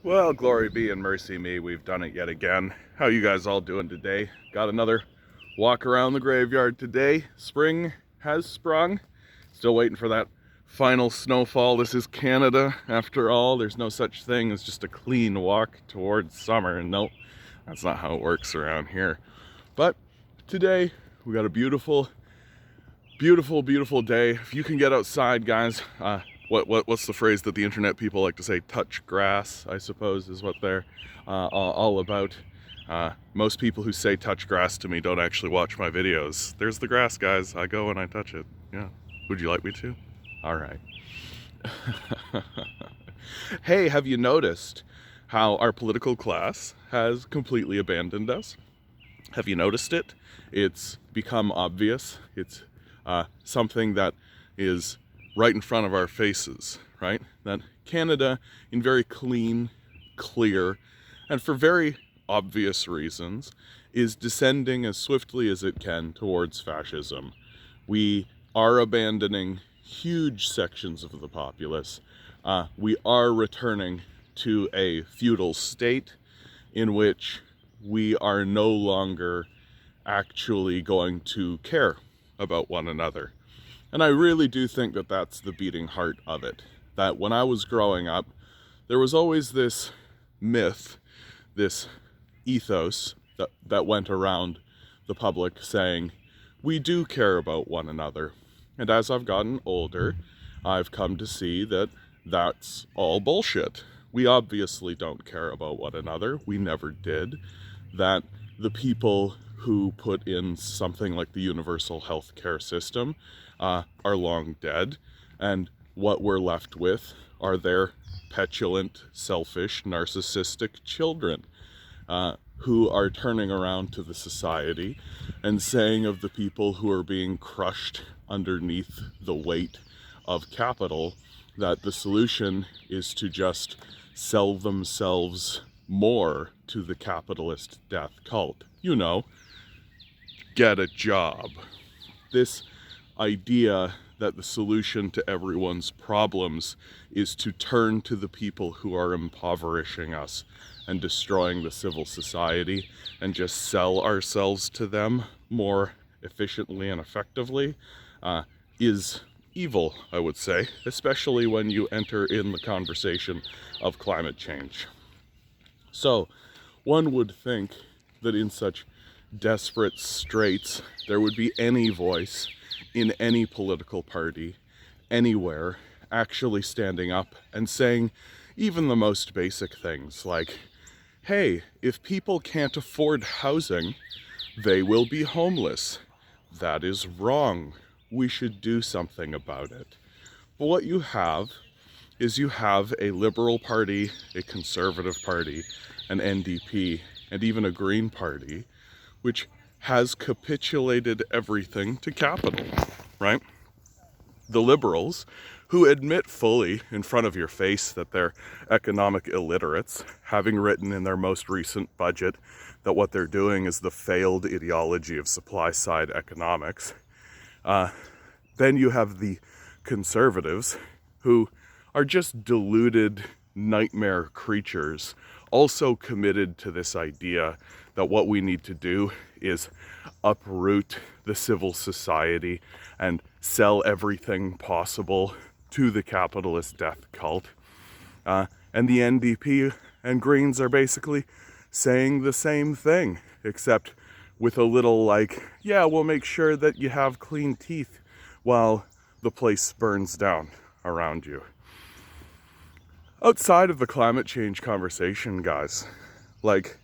Well, glory be and mercy me, we've done it yet again. How you guys all doing today? Got another walk around the graveyard today. Spring has sprung. Still waiting for that final snowfall. This is Canada, after all. There's no such thing as just a clean walk towards summer. And nope, that's not how it works around here. But today, we got a beautiful day. If you can get outside, guys, what's the phrase that the internet people like to say? Touch grass, I suppose, is what they're all about. Most people who say touch grass to me don't actually watch my videos. There's the grass, guys. I go and I touch it. Yeah. Would you like me to? All right. Hey, have you noticed how our political class has completely abandoned us? Have you noticed it? It's become obvious. It's something that is right in front of our faces, right? That Canada, in very clean, clear, and for very obvious reasons, is descending as swiftly as it can towards fascism. We are abandoning huge sections of the populace. We are returning to a feudal state in which we are no longer actually going to care about one another. And I really do think that that's the beating heart of it. That when I was growing up, there was always this myth, this ethos that went around the public saying, we do care about one another. And as I've gotten older, I've come to see that that's all bullshit. We obviously don't care about one another. We never did. That the people who put in something like the universal health care system are long dead, and what we're left with are their petulant, selfish, narcissistic children who are turning around to the society and saying of the people who are being crushed underneath the weight of capital that the solution is to just sell themselves more to the capitalist death cult. You know, get a job. This idea that the solution to everyone's problems is to turn to the people who are impoverishing us and destroying the civil society and just sell ourselves to them more efficiently and effectively is evil, I would say, especially when you enter in the conversation of climate change. So, one would think that in such desperate straits, there would be any voice in any political party, anywhere, actually standing up and saying even the most basic things like, hey, if people can't afford housing, they will be homeless. That is wrong. We should do something about it. But what you have is you have a Liberal Party, a Conservative Party, an NDP, and even a Green Party, which has capitulated everything to capital, right? The Liberals, who admit fully in front of your face that they're economic illiterates, having written in their most recent budget that what they're doing is the failed ideology of supply-side economics. Then you have the Conservatives, who are just deluded nightmare creatures, also committed to this idea that what we need to do is uproot the civil society and sell everything possible to the capitalist death cult. And the NDP and Greens are basically saying the same thing, except with a little like, yeah, we'll make sure that you have clean teeth while the place burns down around you. Outside of the climate change conversation, guys, like,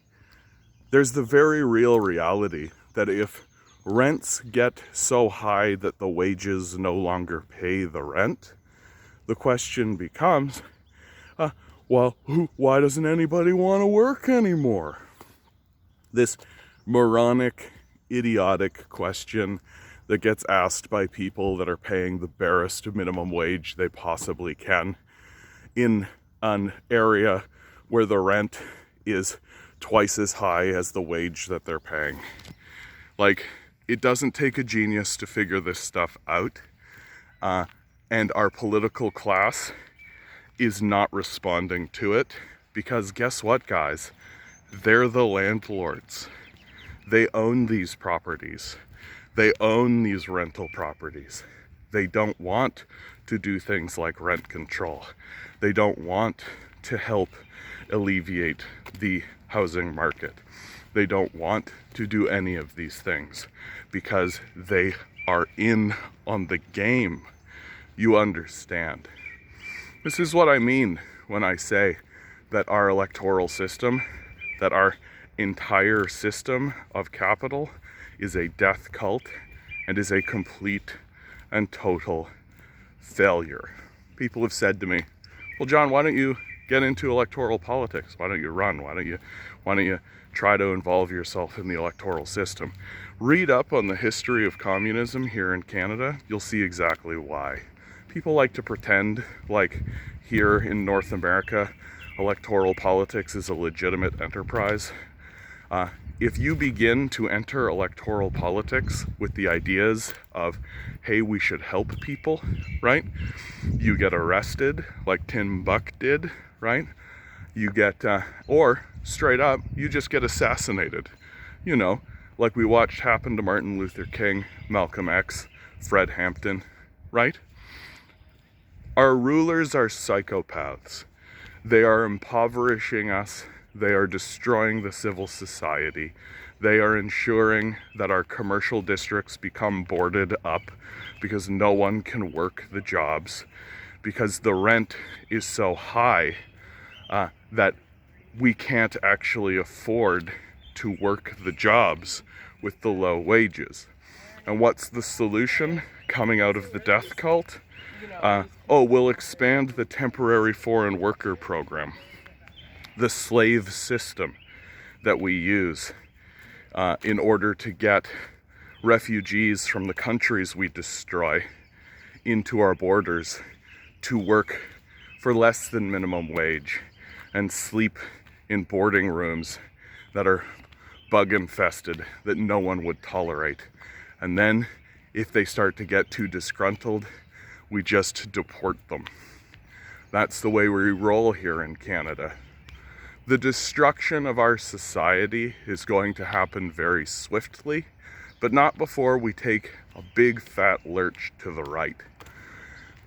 there's the very real reality that if rents get so high that the wages no longer pay the rent, the question becomes, why doesn't anybody want to work anymore? This moronic, idiotic question that gets asked by people that are paying the barest minimum wage they possibly can in an area where the rent is twice as high as the wage that they're paying. Like, it doesn't take a genius to figure this stuff out, and our political class is not responding to it. Because guess what, guys? They're the landlords. They own these properties. They own these rental properties. They don't want to do things like rent control. They don't want to help alleviate the housing market. They don't want to do any of these things because they are in on the game. You understand? This is what I mean when I say that our electoral system, that our entire system of capital is a death cult and is a complete and total failure. People have said to me, well, John, why don't you get into electoral politics? Why don't you run? Why don't you try to involve yourself in the electoral system? Read up on the history of communism here in Canada. You'll see exactly why. People like to pretend like here in North America, electoral politics is a legitimate enterprise. If you begin to enter electoral politics with the ideas of, hey, we should help people, right? You get arrested like Tim Buck did, right? You get, or straight up, you just get assassinated. You know, like we watched happen to Martin Luther King, Malcolm X, Fred Hampton, right? Our rulers are psychopaths. They are impoverishing us. They are destroying the civil society. They are ensuring that our commercial districts become boarded up because no one can work the jobs, because the rent is so high that we can't actually afford to work the jobs with the low wages. And what's the solution coming out of the death cult? We'll expand the temporary foreign worker program. The slave system that we use in order to get refugees from the countries we destroy into our borders to work for less than minimum wage and sleep in boarding rooms that are bug infested, that no one would tolerate. And then if they start to get too disgruntled, we just deport them. That's the way we roll here in Canada. The destruction of our society is going to happen very swiftly, but not before we take a big fat lurch to the right.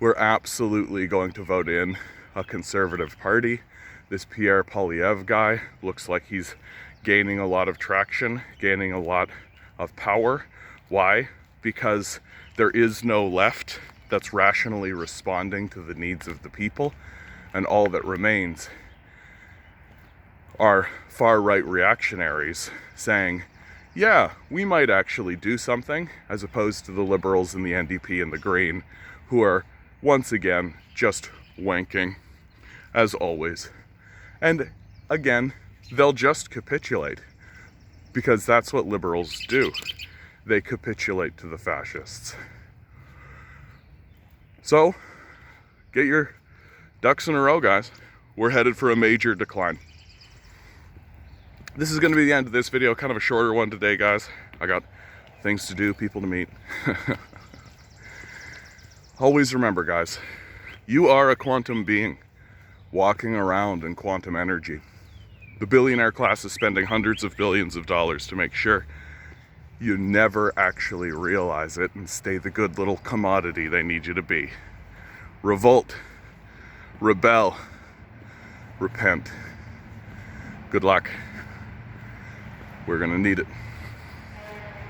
We're absolutely going to vote in a Conservative Party. This Pierre Poilievre guy looks like he's gaining a lot of traction, gaining a lot of power. Why? Because there is no left that's rationally responding to the needs of the people, and all that remains are far-right reactionaries saying, yeah, we might actually do something, as opposed to the Liberals and the NDP and the Green, who are once again just wanking, as always. And again, they'll just capitulate, because that's what liberals do. They capitulate to the fascists. So, get your ducks in a row, guys. We're headed for a major decline. This is going to be the end of this video, kind of a shorter one today, guys. I got things to do, people to meet. Always remember, guys, you are a quantum being walking around in quantum energy. The billionaire class is spending hundreds of billions of dollars to make sure you never actually realize it and stay the good little commodity they need you to be. Revolt, rebel, repent. Good luck. We're gonna need it.